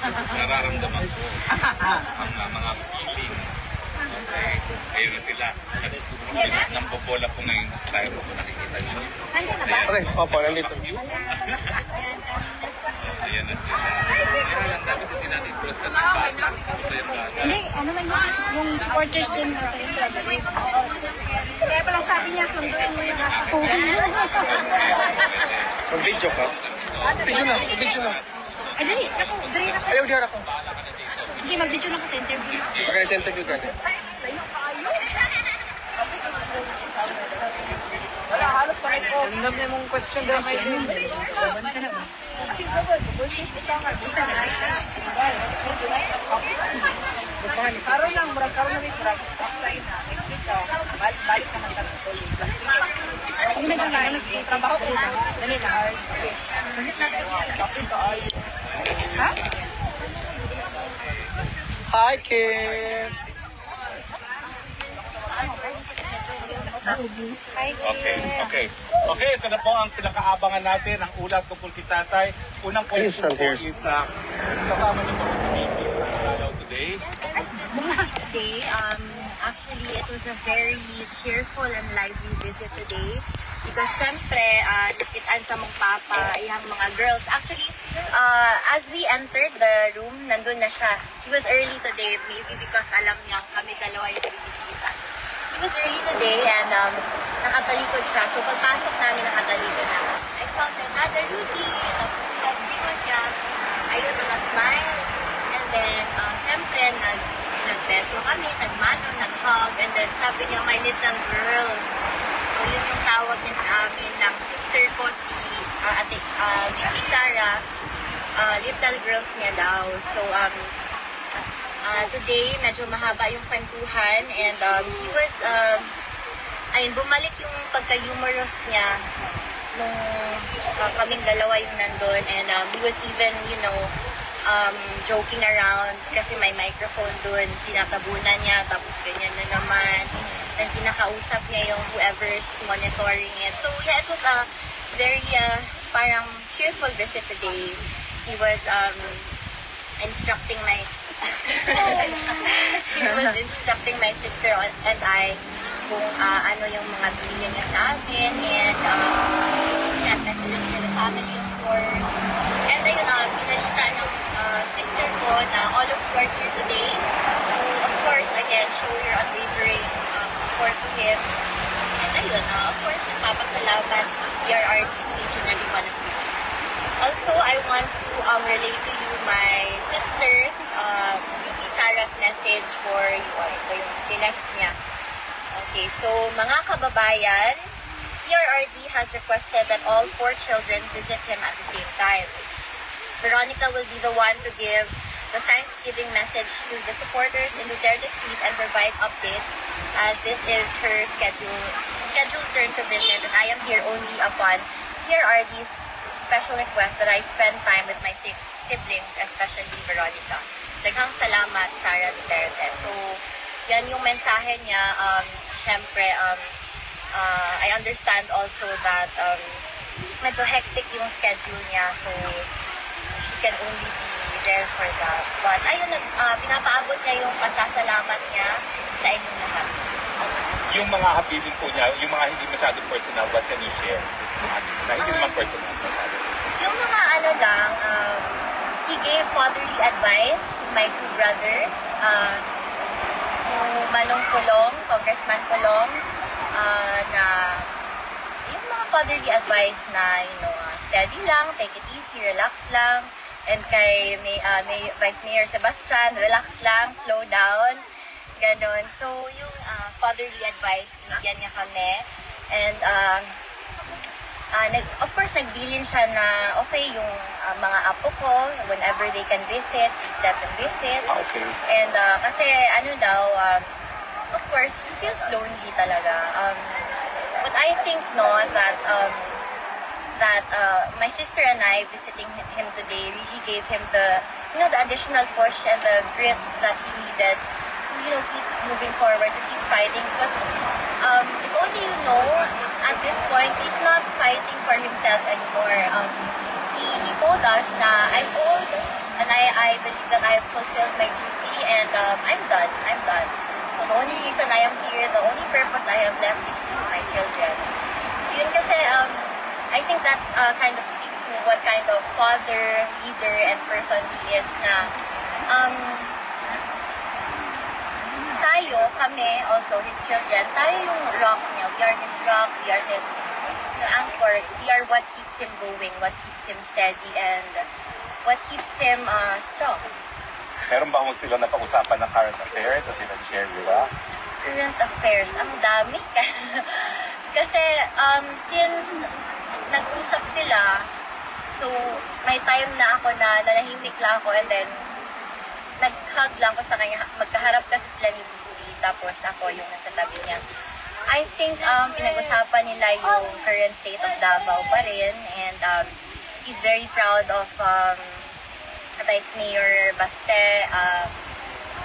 nararamdaman ko ang mga feelings. Okay, ayun na sila. At nang bobola po ngayon sa Cairo ko nakikita nyo. Okay, opo, nandito. Ayan na sila. Kaya lang dapat hindi natin broadcast ang bata. Hindi, ano man yung supporters din natin. Kaya pala sabi niya, sunduin mo yung nasa tubig. Mag-video ka? Video na, video na. Ay, dali, ako. Ayaw, di harap ko. Hindi, mag-video na ako sa interview. Magkaya sa interview ka na. Ganda mo yung question daw may din. Saban ka na ba? Isa na siya. Karoon lang, karoon na rin. Next week ka, balik ka ng tatlo. Sige na lang, ano sige, trabaho ko lang. Dali lang. Ha? Hi, Kid! Okay. Okay, ito na po ang pinakaabangan natin, ang ulat tungkol kay Tatay. Unang question po is, kasama niyo po sa baby sa Pagalaw today. Today, actually, it was a very cheerful and lively visit today. Because syempre, nakitaan sa mong papa, yung mga girls. Actually, as we entered the room, nandun na siya. She was early today, maybe because alam niya kami dalawa yung bibisita. It was early today and nakatalikod siya. So pagpasok namin, nakatalikod na. I shouted, Nada Rudy! Tapos paglikod niya, ayun, na-smile. And then, syempre, nag-beso kami, nagmano, nag-hug. And then sabi niya, my little girls. So yun yung tawag niya sa amin ng sister ko, si Vicky Sara. Little girls niya daw. So, today, medyo mahaba yung kwentuhan and he was, ayun, bumalik yung pagka-humorous niya nung kaming dalawa yung nandun and he was even, joking around kasi may microphone dun, tinatabunan niya, tapos ganyan na naman. And kinakausap niya yung whoever's monitoring it. So, yeah, it was a very, parang cheerful visit today. He was instructing my sister and I kung ano yung mga bilhin niya sa amin and messages for the family, of course. And ayun, pinalita ng sister ko na all of you are here today. Of course, again, show your unwavering support to him. And ayun, of course, nagpapasalamat si PRRD to each and every one of you. Also, I want to relate to you my sister's Vicky Sara's message for you. Ito yung tinext niya. Okay, so mga kababayan, PRRD has requested that all 4 children visit him at the same time. Veronica will be the one to give the Thanksgiving message to the supporters in Duterte Street and provide updates as this is her scheduled turn to visit and I am here only upon PRRD's special request that I spend time with my siblings, especially Veronica. Daghang salamat, Sara Duterte. So, yan yung mensahe niya. Siyempre, I understand also that medyo hectic yung schedule niya. So, she can only be there for that. But, ayun, pinapaabot niya yung pasasalamat niya sa inyong lahat. Yung mga habilin po niya, yung mga hindi masyadong personal, what can you share? Na hindi naman personal. Yung mga ano lang, he gave fatherly advice to my 2 brothers. Yung Manong Pulong, Congressman Pulong, na yung mga fatherly advice na, steady lang, take it easy, relax lang. And kay may Vice Mayor Sebastian, relax lang, slow down. Ganon. So, yung fatherly advice, binigyan niya kami. And, of course, nagbilin siya na, okay, yung mga apo ko, whenever they can visit, please let them visit. Okay. And, kasi, of course, he feels lonely talaga. But I think, that my sister and I visiting him today really gave him the additional push and the grit that he needed to, keep moving forward, to keep fighting. Because if only at this point, he's not fighting for himself anymore. He told us na I'm old and I believe that I have fulfilled my duty and I'm done. I'm done. So the only reason I am here, the only purpose I have left is to my children. Yun kasi, I think that kind of speaks to what kind of father, leader, and person he is na tayo, kami, also his children, tayo yung rock niya. We are his rock, we are his anchor. We are what keeps him going, what keeps him steady, and what keeps him strong. Meron ba kung sila napag-usapan ng current affairs at pinag-share, di ba? Current affairs, ang dami. Kasi since nag-usap sila, so may time na ako na nanahimik lang ako and then nag-hug lang ako sa kanya. Magkaharap kasi sila ni Bibi, tapos ako yung nasa tabi niya. I think pinag-usapan nila yung current state of Davao pa rin and he's very proud of Vice Mayor Baste,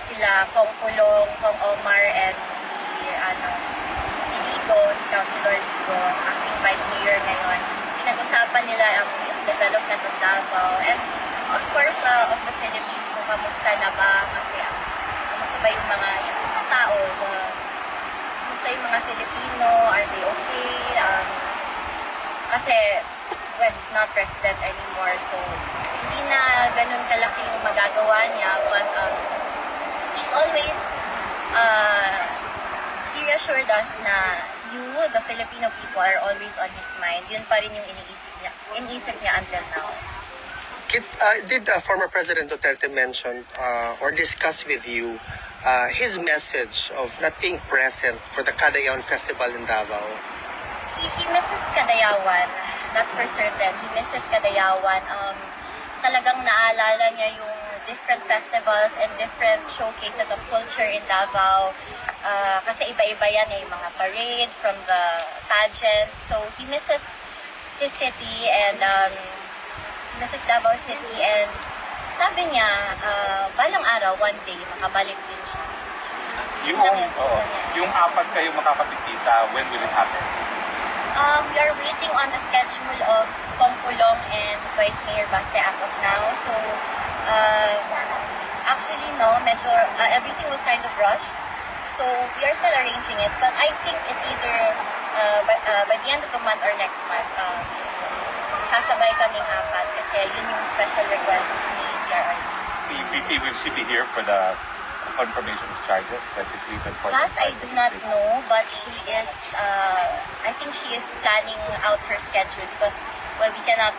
sila Kong Pulong, Kong Omar, and si Ligo, si Councilor Ligo, acting Vice Mayor ngayon. Pinag-usapan nila ang development of Davao and of course of the Philippines, kung kamusta na ba, kasi kamusta ba yung mga tao, kamusta yung mga Filipino, are they okay? Kasi, well, he's not president anymore, so hindi na ganun kalaki yung magagawa niya, but he's always, he reassured us na you, the Filipino people, are always on his mind. Yun pa rin yung iniisip niya until now. Did former President Duterte mention or discuss with you his message of not being present for the Kadayawan Festival in Davao? He misses Kadayawan. That's for certain. He misses Kadayawan. Talagang naalala niya yung different festivals and different showcases of culture in Davao. Kasi iba-iba yan yung mga parade from the pageant. So he misses his city and misses Davao City, and sabi niya, balang araw, one day, makabalik din siya. Yung apat kayo makakabisita, when will it happen? We are waiting on the schedule of Kong Pulong and Vice Mayor Baste as of now. So, actually, no, medyo, everything was kind of rushed. So, we are still arranging it. But I think it's either by the end of the month or next month. Sasabay kaming apat kasi yun yung special request ni PRRD. Si VP, will she be here for the confirmation of charges, 23 and 44? That I do not know, but she is, I think she is planning out her schedule because, well, we cannot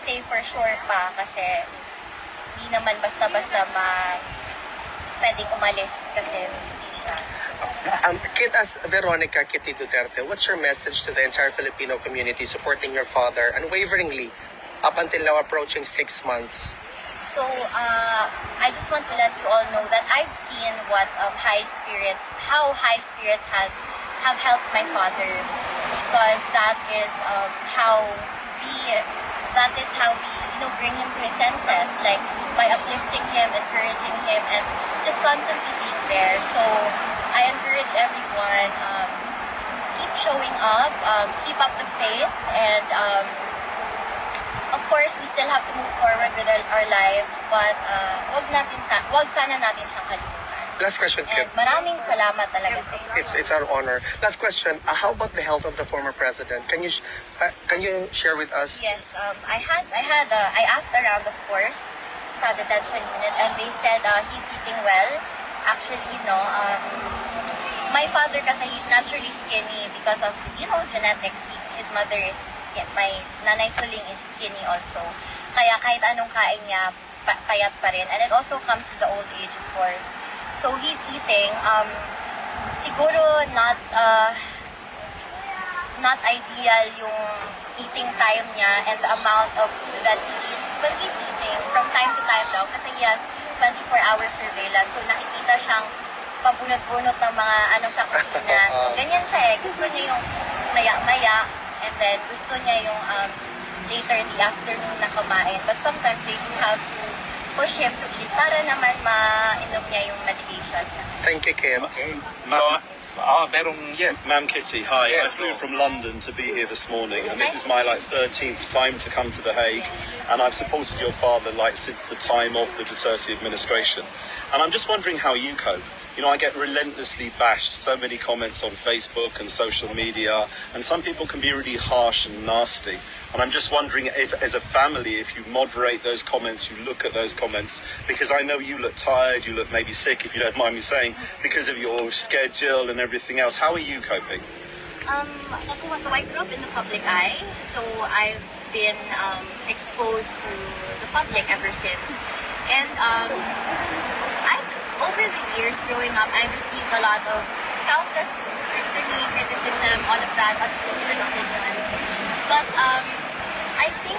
say for sure pa kasi hindi naman basta-basta pwedeng umalis kasi hindi siya. Kit, as Veronica Kitty Duterte, what's your message to the entire Filipino community supporting your father unwaveringly up until now approaching 6 months? So, I just want to let you all know that I've seen what how high spirits have helped my father, because that is how we bring him to his senses, like by uplifting him, encouraging him, and just constantly being there. So I encourage everyone, keep showing up, keep up the faith, and of course, we still have to move forward with our lives, but wag sana natin siyang kalimutan. Last question, Kit. And maraming salamat talaga sa inyo. It's our honor. Last question. How about the health of the former president? Can you share with us? Yes, I asked around, of course, sa detention unit, and they said he's eating well. Actually, no. My father kasi he's naturally skinny because of, genetics. His mother is skinny. My nanay suling is skinny also. Kaya kahit anong kain niya, payat pa rin. And it also comes with the old age, of course. So he's eating. Siguro not ideal yung eating time niya and the amount of food that he eats. But he's eating from time to time daw kasi he has 24-hour surveillance. So nakikita siyang pabunot-bunot ng mga sa kusina. So ganyan siya eh. Gusto niya yung maya-maya, and then gusto niya yung later in the afternoon na kumain. But sometimes they do have to push him to eat para naman ma-inom niya yung medication niya. Thank you, Kit. Okay. Yes. Ma'am Kitty, hi. Yes, I flew sure. from London to be here this morning, and this is my 13th time to come to The Hague, and I've supported your father since the time of the Duterte administration. And I'm just wondering how you cope. You know, I get relentlessly bashed, so many comments on Facebook and social media, and some people can be really harsh and nasty. And I'm just wondering if, as a family, if you moderate those comments, you look at those comments, because I know you look tired, you look maybe sick, if you don't mind me saying, because of your schedule and everything else. How are you coping? So I grew up in the public eye, so I've been exposed to the public ever since. And over the years growing up, I've received a lot of countless scrutiny, criticism, all of that, unsolicited opinions. But I think,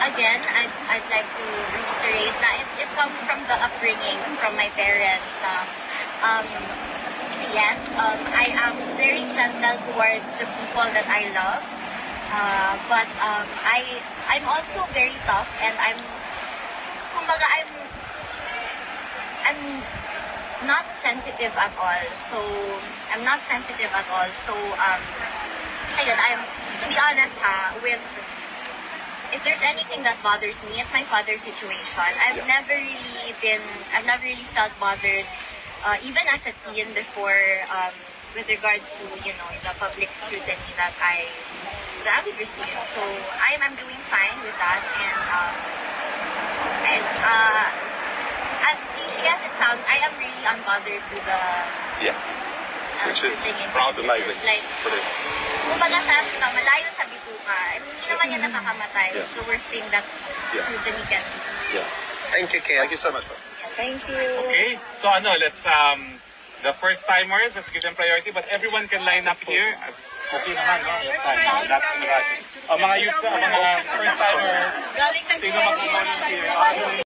again, I'd like to reiterate that it comes from the upbringing, from my parents. Yes, I am very gentle towards the people that I love. But I'm also very tough, and I'm not sensitive at all. So I'm not sensitive at all. So again, to be honest, if there's anything that bothers me, it's my father's situation. I've never really felt bothered, even as a teen before, with regards to the public scrutiny that I would receive. So I'm doing fine with that, and as cliche as it sounds, I am really unbothered to the Which is scrutiny, amazing. Like, Brilliant. kumbaga sabi ka, malayo sa bituka. Hindi naman yan nakakamatay. Yeah. It's the worst thing that scrutiny can do. Yeah. Thank you, Kate. Thank you so much. Thank you. Okay, so let's the first timers, let's give them priority, but everyone can line up here. Okay naman, no? That's mga youth, mga first timers. Sino mag-volunteer?